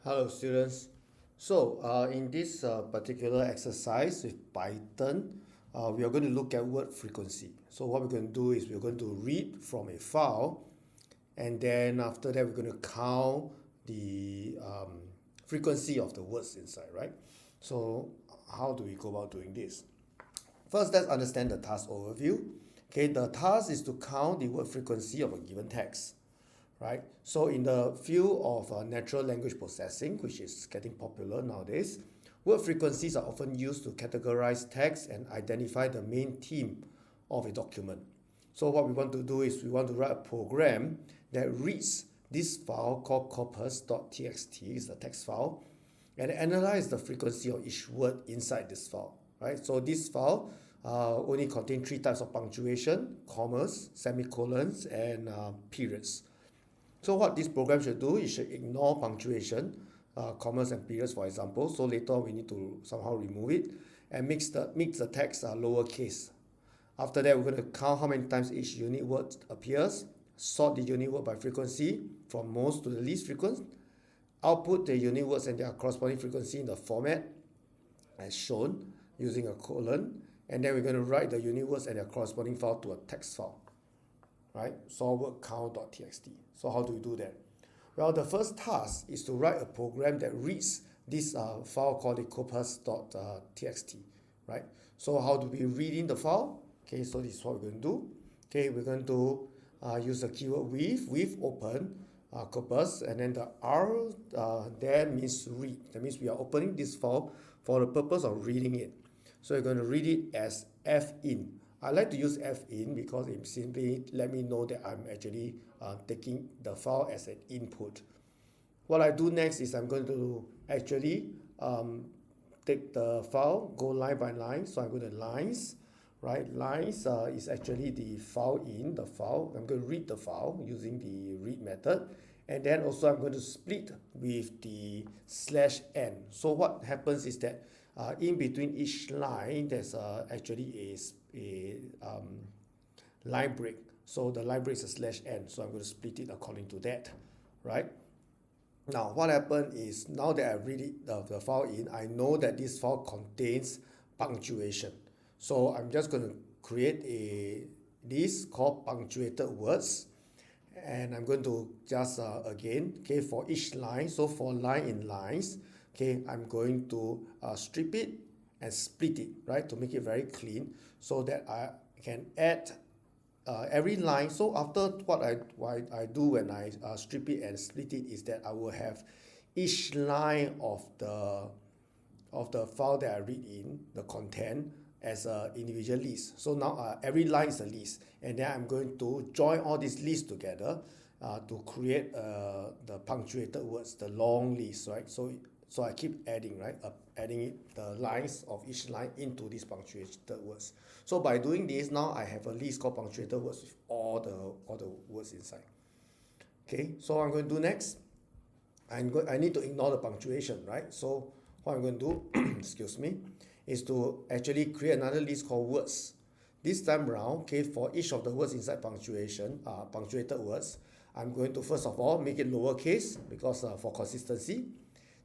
Hello students. In this particular exercise with Python, we are going to look at word frequency. So what we're going to do is we're going to read from a file, and then after that we're going to count the frequency of the words inside, right? So how do we go about doing this? First, let's understand the task overview. Okay, the task is to count the word frequency of a given text, right? So in the field of natural language processing, which is getting popular nowadays, word frequencies are often used to categorize text and identify the main theme of a document. So what we want to do is we want to write a program that reads this file called corpus.txt, is the text file, and analyze the frequency of each word inside this file, right? So this file only contains three types of punctuation: commas, semicolons, and periods. So what this program should do, it should ignore punctuation, commas and periods, for example. So later on we need to somehow remove it and makes the text lowercase. After that, we're going to count how many times each unit word appears, sort the unit word by frequency from most to the least frequent, output the unit words and their corresponding frequency in the format as shown using a colon, and then we're going to write the unit words and their corresponding file to a text file, right? So word count.txt. So how do we do that? Well, the first task is to write a program that reads this file called the corpus.txt, right? So how do we read in the file? Okay, so this is what we're going to do. Okay, we're going to use the keyword with open corpus, and then the R there means read. That means we are opening this file for the purpose of reading it. So you're going to read it as fin. I like to use fin because it simply let me know that I'm actually taking the file as an input. What I do next is I'm going to actually take the file, go line by line. So I'm going to lines, right? Lines is actually the file in the file. I'm going to read the file using the read method. And then also I'm going to split with the /n. So what happens is that in between each line, there's actually a line break. So the line break is a /n. So I'm going to split it according to that, right? Now, what happened is now that I read it, the file in, I know that this file contains punctuation. So I'm just going to create a list called punctuated words. And I'm going to just again, okay, for each line, so for line in lines, okay, I'm going to strip it and split it, right, to make it very clean so that I can add every line. So after what I do when I strip it and split it is that I will have each line of the file that I read in, the content, as an individual list. So now every line is a list, and then I'm going to join all these lists together to create the punctuated words, the long list, right? So I keep adding, right? Adding the lines of each line into these punctuated words. So by doing this, now I have a list called punctuated words with all the words inside. Okay, so what I'm going to do next, I need to ignore the punctuation, right? So what I'm going to do, excuse me, is to actually create another list called words. This time around, okay, for each of the words inside punctuation, punctuated words, I'm going to first of all make it lowercase because for consistency.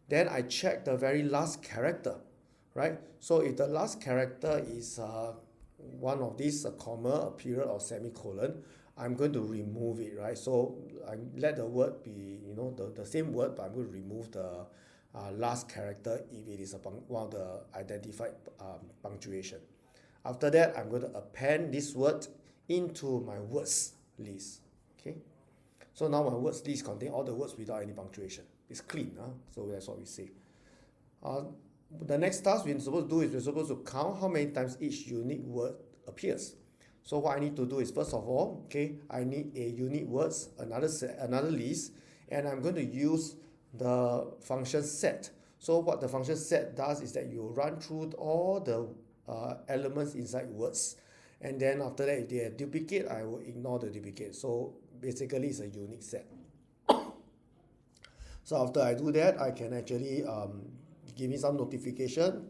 Then I check the very last character, right? So if the last character is one of these, a comma, a period, or semicolon, I'm going to remove it, right? So I let the word be, the same word, but I'm going to remove the last character if it is one of the identified punctuation. After that, I'm going to append this word into my words list. Okay. So now my words list contain all the words without any punctuation. It's clean, huh? So that's what we say. Uh, the next task we're supposed to do is we're supposed to count how many times each unique word appears. So what I need to do is first of all, okay, I need a unique words, another list, and I'm going to use the function set. So what the function set does is that you run through all the elements inside words, and then after that, if they have duplicate, I will ignore the duplicate. So basically, it's a unique set. So after I do that, I can actually give me some notification,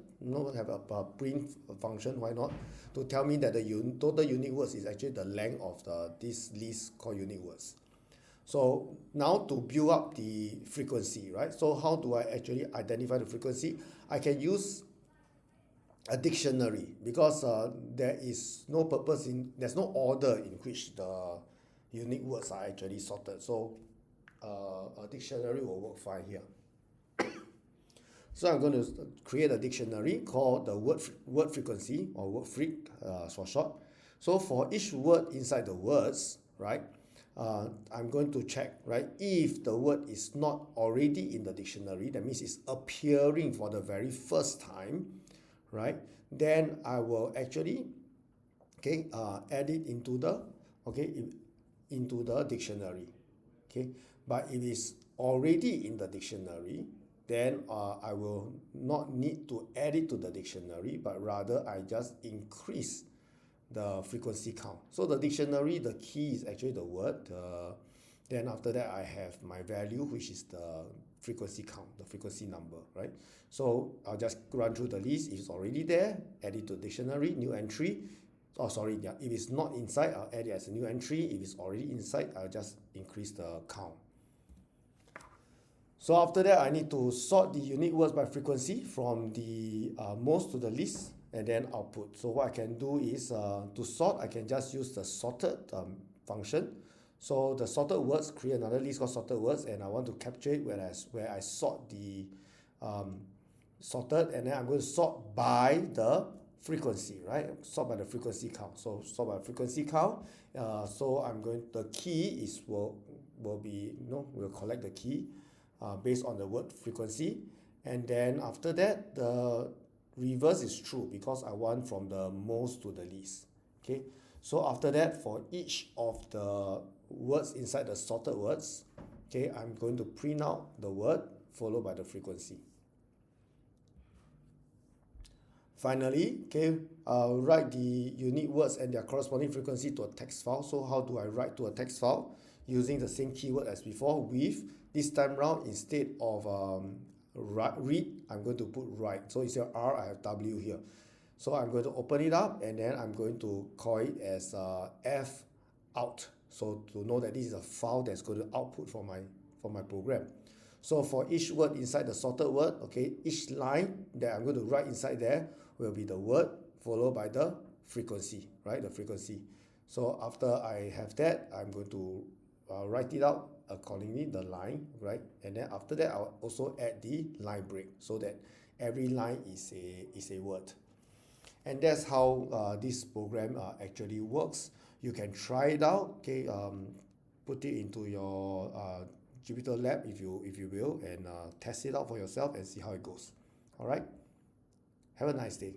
have a print function, why not, to tell me that the total unique words is actually the length of this list called unique words. So now to build up the frequency, right? So how do I actually identify the frequency? I can use a dictionary because there is no purpose in, there's no order in which the unique words are actually sorted. So a dictionary will work fine here. So I'm going to create a dictionary called the word frequency, or word freq for short. So for each word inside the words, right, I'm going to check, right, if the word is not already in the dictionary, that means it's appearing for the very first time, right, then I will actually, okay, add it into the, okay, into the dictionary. Okay, but if it's already in the dictionary, then I will not need to add it to the dictionary, but rather I just increase the frequency count. So the dictionary, the key is actually the word. Then after that, I have my value, which is the frequency count, the frequency number, right? So I'll just run through the list. If it's already there, add it to dictionary, new entry. Oh, sorry, yeah. If it's not inside, I'll add it as a new entry. If it's already inside, I'll just increase the count. So after that, I need to sort the unique words by frequency from the most to the least, and then output. So what I can do is to sort, I can just use the sorted function. So the sorted words, create another list called sorted words, and I want to capture it where I sort the sorted, and then I'm going to sort by the frequency, right? Sort by the frequency count. So sort by frequency count. So I'm going, the key is will be, we'll collect the key based on the word frequency, and then after that the reverse is true because I want from the most to the least. Okay, so after that, for each of the words inside the sorted words, okay, I'm going to print out the word followed by the frequency. Finally, okay, write the unique words and their corresponding frequency to a text file. So how do I write to a text file? Using the same keyword as before, with this time round, instead of read, I'm going to put write. So instead of R, I have W here. So I'm going to open it up, and then I'm going to call it as F out. So to know that this is a file that's going to output for my program. So for each word inside the sorted word, okay, each line that I'm going to write inside there will be the word followed by the frequency, right? The frequency. So after I have that, I'm going to write it out accordingly, the line, right? And then after that, I'll also add the line break so that every line is a word. And that's how this program actually works. You can try it out, okay? Put it into your Jupyter Lab if you will, and test it out for yourself and see how it goes. All right. Have a nice day.